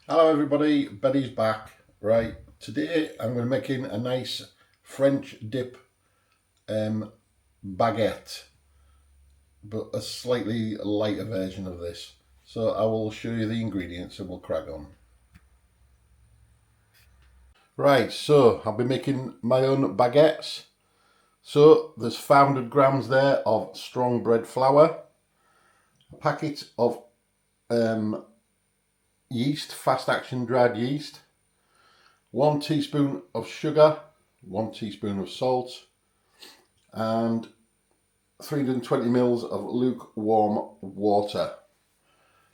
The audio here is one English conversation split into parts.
Hello everybody, Betty's back. Right, today I'm going to be making a nice French dip baguette, but a slightly lighter version of this. So I will show you the ingredients and we'll crack on. Right, so I'll be making my own baguettes. So there's 500 grams there of strong bread flour, a packet of yeast, fast action dried yeast, 1 teaspoon of sugar, 1 teaspoon of salt, and 320 mils of lukewarm water.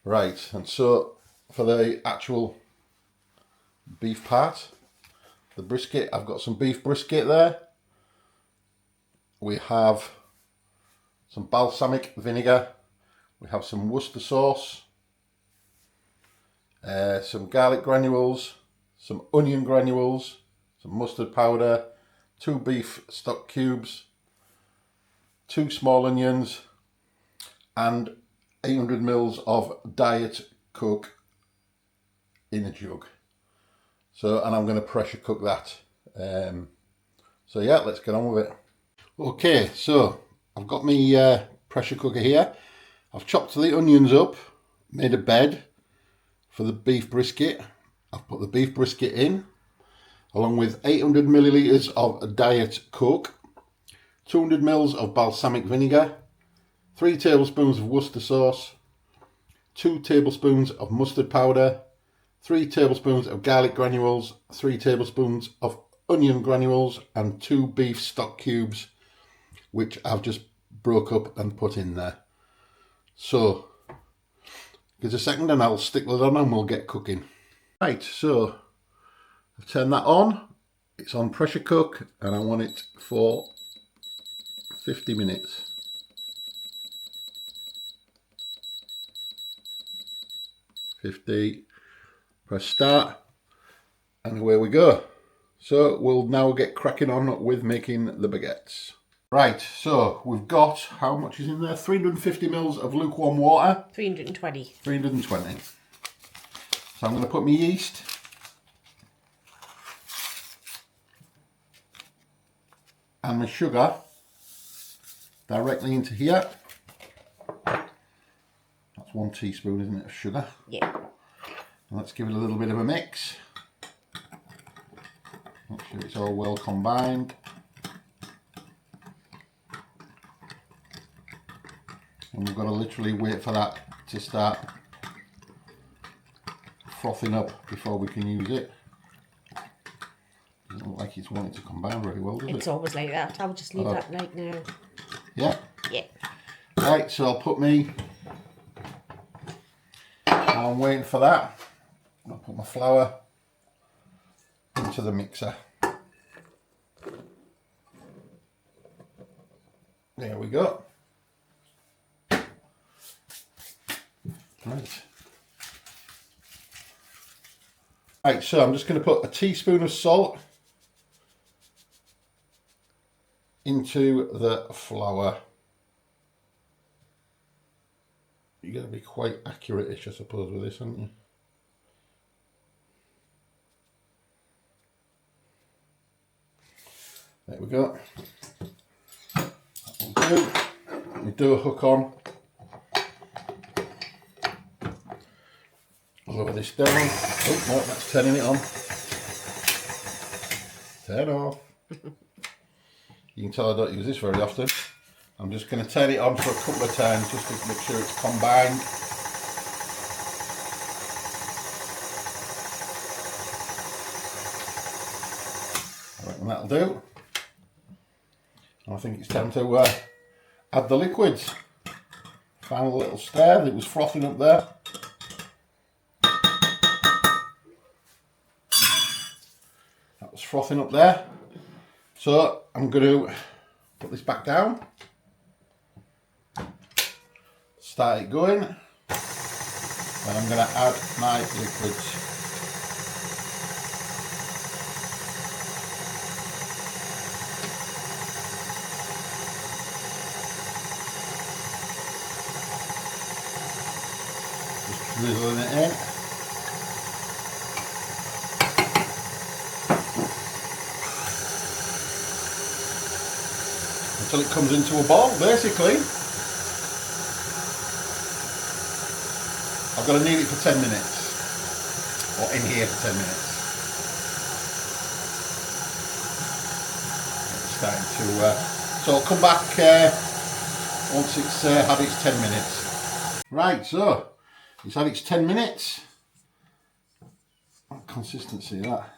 Right, and so for the actual beef part, the brisket, I've got some beef brisket there. We have some balsamic vinegar. We have some Worcester sauce, some garlic granules, some onion granules, some mustard powder, 2 beef stock cubes, 2 small onions, and 800 mils of Diet Coke in a jug. So, and I'm going to pressure cook that. So yeah, let's get on with it. Okay, so I've got my pressure cooker here. I've chopped the onions up, made a bed for the beef brisket. I've put the beef brisket in, along with 800 millilitres of Diet Coke, 200 mils of balsamic vinegar, 3 tablespoons of Worcester sauce, 2 tablespoons of mustard powder, 3 tablespoons of garlic granules, 3 tablespoons of onion granules, and 2 beef stock cubes, which I've just broke up and put in there. So, give us a second and I'll stick that on and we'll get cooking. Right, so I've turned that on. It's on pressure cook and I want it for 50 minutes. Press start and away we go. So we'll now get cracking on with making the baguettes. Right, so we've got, how much is in there? 350 mils of lukewarm water. 320. 320. So I'm going to put my yeast and my sugar directly into here. That's 1 teaspoon, isn't it, of sugar? Yeah. And let's give it a little bit of a mix. Make sure it's all well combined. And we've got to literally wait for that to start frothing up before we can use it. Doesn't look like it's wanting to combine very well, does it? It's always like that. I'll just leave that like now. Yeah? Yeah. Right, so I'll put me... I'm waiting for that. I'll put my flour into the mixer. There we go. Right. Right, so I'm just going to put a teaspoon of salt into the flour. You're going to be quite accurate-ish, I suppose, with this, aren't you? There we go. That will do. We do a hook on. Lower this down. Oh no, that's turning it on. Turn off. You can tell I don't use this very often. I'm just going to turn it on for a couple of times just to make sure it's combined. I reckon that'll do. I think it's time to add the liquids. Final little stir, it was frothing up there. That was frothing up there. So I'm going to put this back down. Start it going. And I'm going to add my liquids. Just drizzling it in. till it comes into a ball, basically. I've got to knead it for 10 minutes, or in here for 10 minutes. It's starting to, so I'll come back once it's had its 10 minutes. Right, so it's had its 10 minutes. What consistency of that.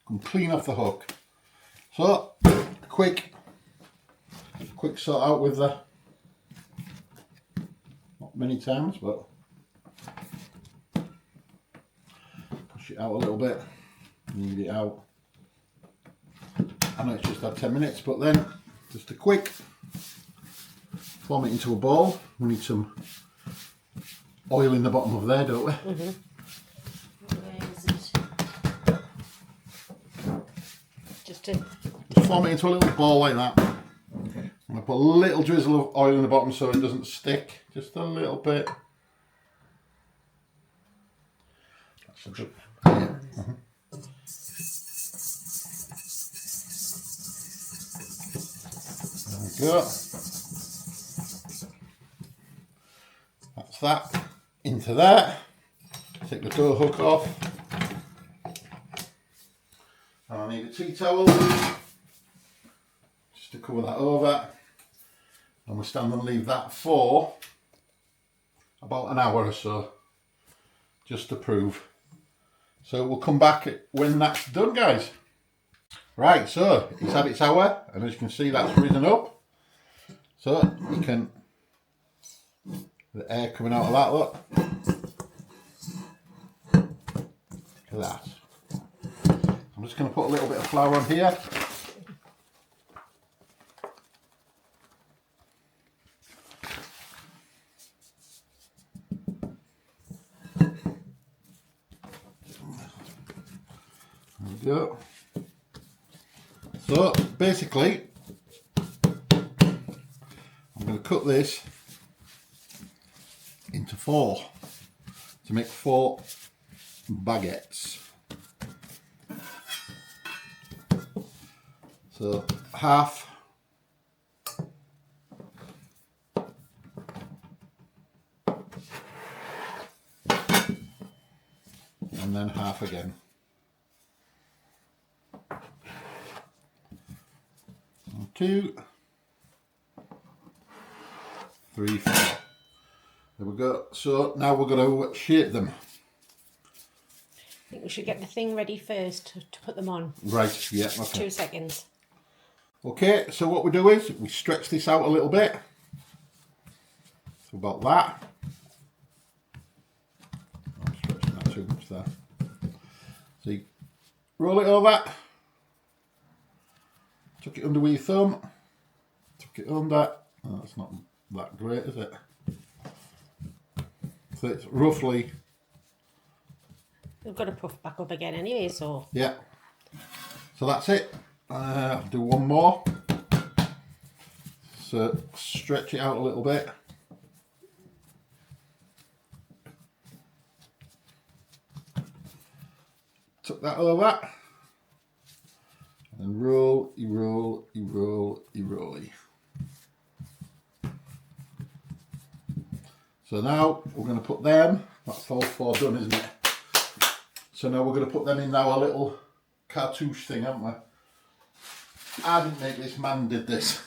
Come clean off the hook. So, quick sort out with the, not many times, but push it out a little bit, knead it out. I know it's just had 10 minutes, but then just a quick, form it into a ball. We need some oil in the bottom of there, don't we? Mm-hmm. Just form it into a little ball like that. I'm going to put a little drizzle of oil in the bottom so it doesn't stick, just a little bit. That's a good, yeah. There we go. That's that into there. Take the dough hook off. And I need a tea towel just to cover that over, and we'll stand and leave that for about an hour or so, just to prove. So we'll come back when that's done, guys. Right, so it's had its hour, and as you can see, that's risen up. So you can, the air coming out of that, look. Look at that. I'm just going to put a little bit of flour on here. There we go. So basically, I'm going to cut this into 4 to make 4 baguettes. So half, and then half again. 1, 2, 3, 4. There we go. So now we're going to shape them. I think we should get the thing ready first to put them on. Right, yeah, okay. 2 seconds. Okay, so what we do is we stretch this out a little bit. So about that. I'm stretching that too much there. So you roll it over. Tuck it under with your thumb. Tuck it under. Oh, that's not that great, is it? So it's roughly. We've got to puff back up again anyway, so. Yeah. So that's it. I'll do one more. So stretch it out a little bit. Tuck that over. And roll, you roll, you roll, you roll. So now we're going to put them. That's all 4 done, isn't it? So now we're going to put them in our little cartouche thing, haven't we? I didn't make this, man did this.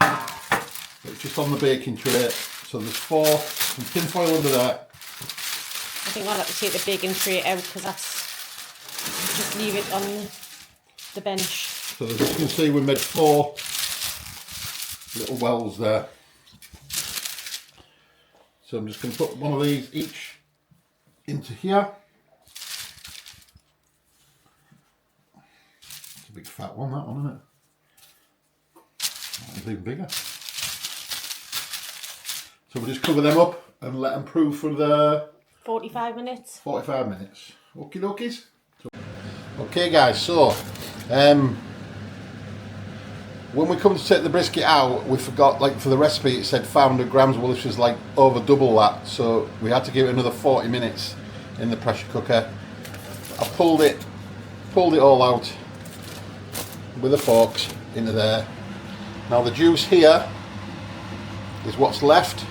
It's just on the baking tray. So there's 4, some tin foil under there. I think I'll have to take the baking tray out because that's, just leave it on the bench. So as you can see, we made 4 little wells there. So I'm just going to put one of these each into here. It's a big fat one, that one, isn't it? That one's even bigger. So we'll just cover them up and let them prove for the 45 minutes. 45 minutes. Okie dokies. Okay guys, so when we come to take the brisket out, we forgot, like for the recipe it said 500 grams, well this was like over double that, so we had to give it another 40 minutes in the pressure cooker. I pulled it all out with the forks into there, Now the juice here is what's left.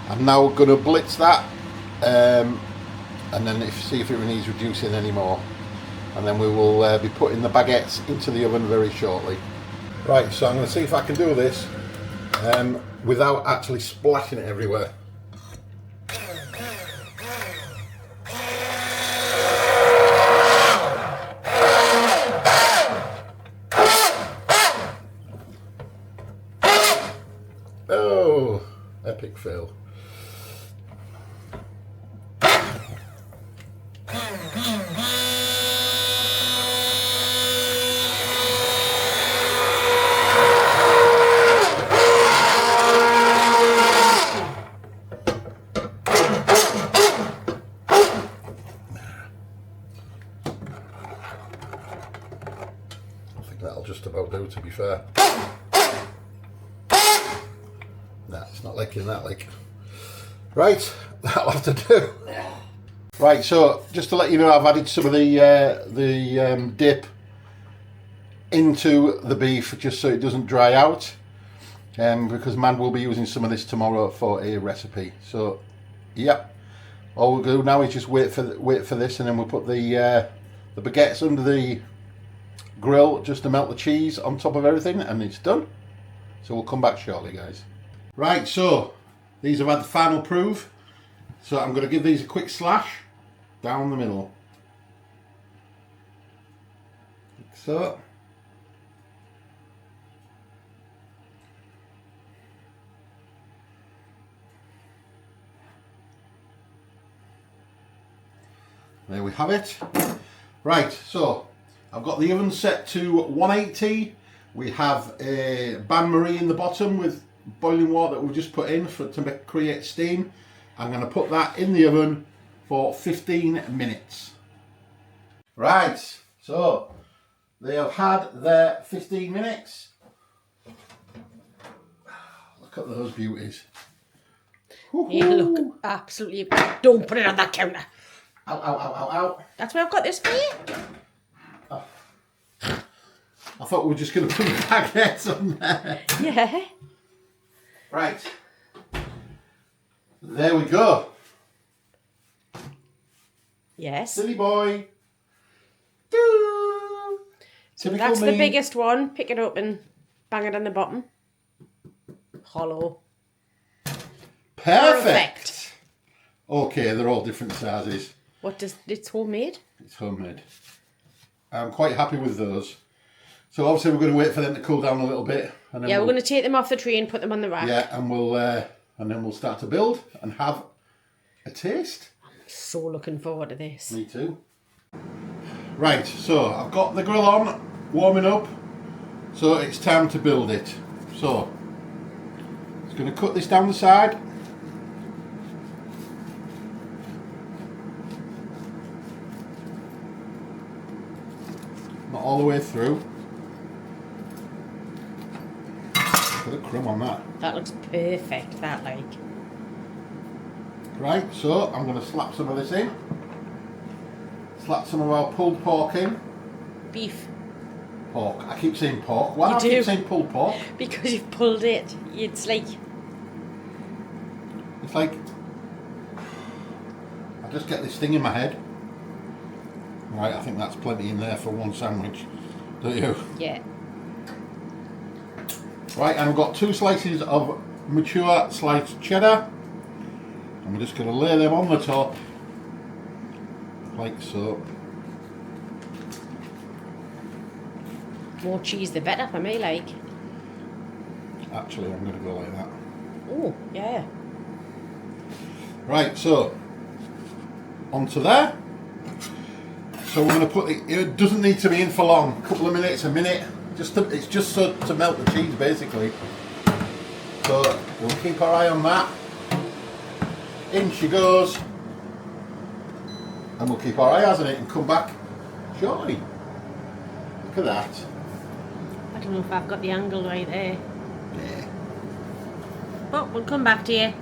I'm now going to blitz that, and then see if it needs reducing anymore. And then we will be putting the baguettes into the oven very shortly. Right, so I'm going to see if I can do this without actually splashing it everywhere. Oh, epic fail. That'll just about do, to be fair. Nah, it's not liking that, like. Right, that'll have to do. Right, so just to let you know, I've added some of the dip into the beef just so it doesn't dry out, because man will be using some of this tomorrow for a recipe. So, yep, all we'll do now is just wait for this, and then we'll put the baguettes under the grill just to melt the cheese on top of everything, and it's done. So we'll come back shortly, guys. Right, so these have had the final proof, so I'm going to give these a quick slash down the middle, like so. There we have it. Right, so I've got the oven set to 180. We have a bain-marie in the bottom with boiling water that we've just put in to create steam. I'm going to put that in the oven for 15 minutes. Right, so they have had their 15 minutes. Look at those beauties. You look absolutely... Don't put it on that counter. Ow, ow, ow, ow, ow. That's why I've got this for you. Oh. I thought we were just going to put the baguettes on there. Yeah. Right. There we go. Yes. Silly boy. Doo. So that's the biggest one. Pick it up and bang it on the bottom. Hollow. Perfect. Okay, they're all different sizes. What does it's homemade? It's homemade. I'm quite happy with those. So obviously we're going to wait for them to cool down a little bit, and then we're going to take them off the tree and put them on the rack. Yeah, and then we'll start to build and have a taste. I'm so looking forward to this. Me too. Right, so I've got the grill on, warming up, so it's time to build it. So, just going to cut this down the side. Not all the way through. Put a crumb on that. That looks perfect, that like. Right, so I'm going to slap some of this in. Slap some of our pulled pork in. Beef. Pork. I keep saying pork. Why do I keep saying pulled pork? Because you've pulled it. It's like... I just get this thing in my head. Right, I think that's plenty in there for one sandwich. Don't you? Yeah. Right, and I've got 2 slices of mature sliced cheddar. I'm just going to lay them on the top, like so. More cheese the better for me, like. Actually, I'm going to go like that. Oh, yeah. Right, so onto there. So we're going to put it doesn't need to be in for long, a couple of minutes, a minute. It's just so to melt the cheese, basically. So we'll keep our eye on that. In she goes, and we'll keep our eyes on it and come back shortly. Look at that. I don't know if I've got the angle right there. Yeah. But we'll come back to you.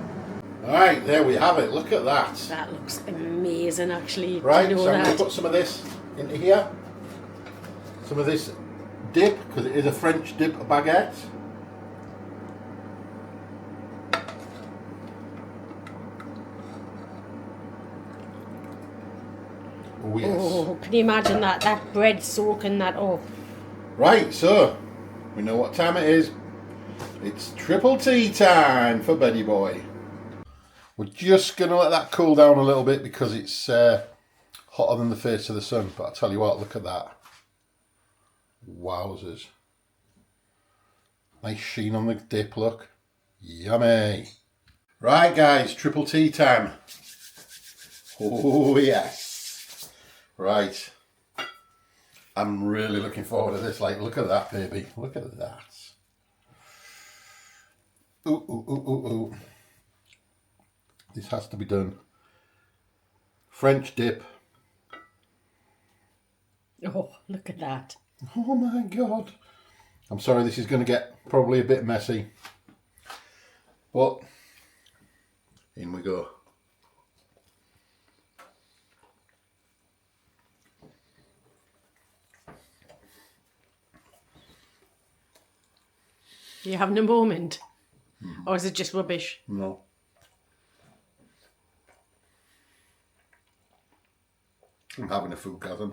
Alright, there we have it. Look at that. That looks amazing, actually. Right, Do you know so I'm going that? to put some of this into here. Some of this dip, because it is a French dip baguette. Oh yes. Oh, can you imagine that? That bread soaking that up. Right, so we know what time it is. It's triple tea time for Benny Boy. We're just going to let that cool down a little bit because it's hotter than the face of the sun. But I'll tell you what, look at that. Wowzers. Nice sheen on the dip, look. Yummy. Right guys, triple tea time. Oh yes. Right. I'm really looking forward to this. Like, look at that, baby. Look at that. Ooh, ooh, ooh, ooh, ooh. This has to be done. French dip. Oh, look at that. Oh my God. I'm sorry, this is going to get probably a bit messy. But in we go. Are you having a moment? Or is it just rubbish? No. I'm having a food cousin.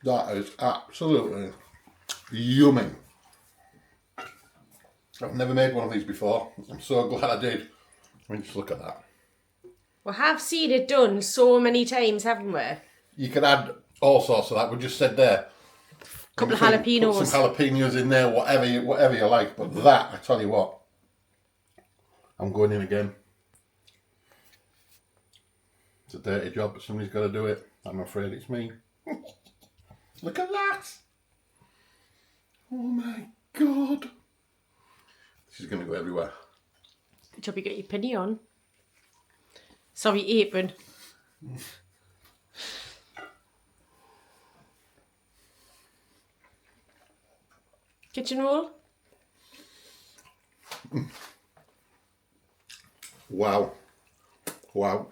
That is absolutely yummy. I've never made one of these before. I'm so glad I did. I mean, just look at that. We have seen it done so many times, haven't we? You could add all sorts of that. We just said there. Couple of Anything, jalapenos. Put some jalapenos in there, whatever you like. But that, I tell you what, I'm going in again. It's a dirty job, but somebody's got to do it. I'm afraid it's me. Look at that! Oh my God! This is going to go everywhere. Good job you got your penny on. Sorry, apron. Kitchen roll. Wow. Wow.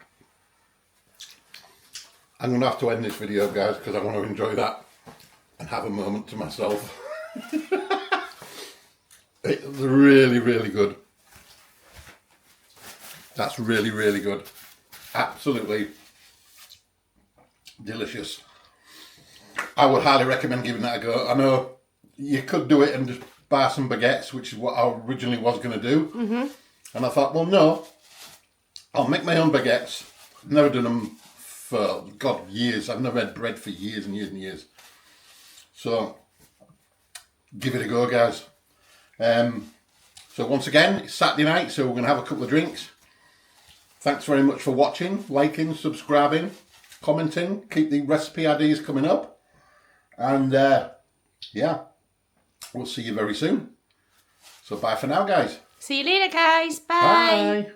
I'm going to have to end this video, guys, because I want to enjoy that and have a moment to myself. It's really, really good. That's really, really good. Absolutely delicious. I would highly recommend giving that a go. I know you could do it and just buy some baguettes, which is what I originally was going to do. And I thought, well, no, I'll make my own baguettes. I've never done them for, God, years. I've never had bread for years and years and years. So, give it a go, guys. So once again, it's Saturday night, so we're going to have a couple of drinks. Thanks very much for watching, liking, subscribing, commenting. Keep the recipe ideas coming up. And yeah, we'll see you very soon. So bye for now, guys. See you later, guys. Bye. Bye.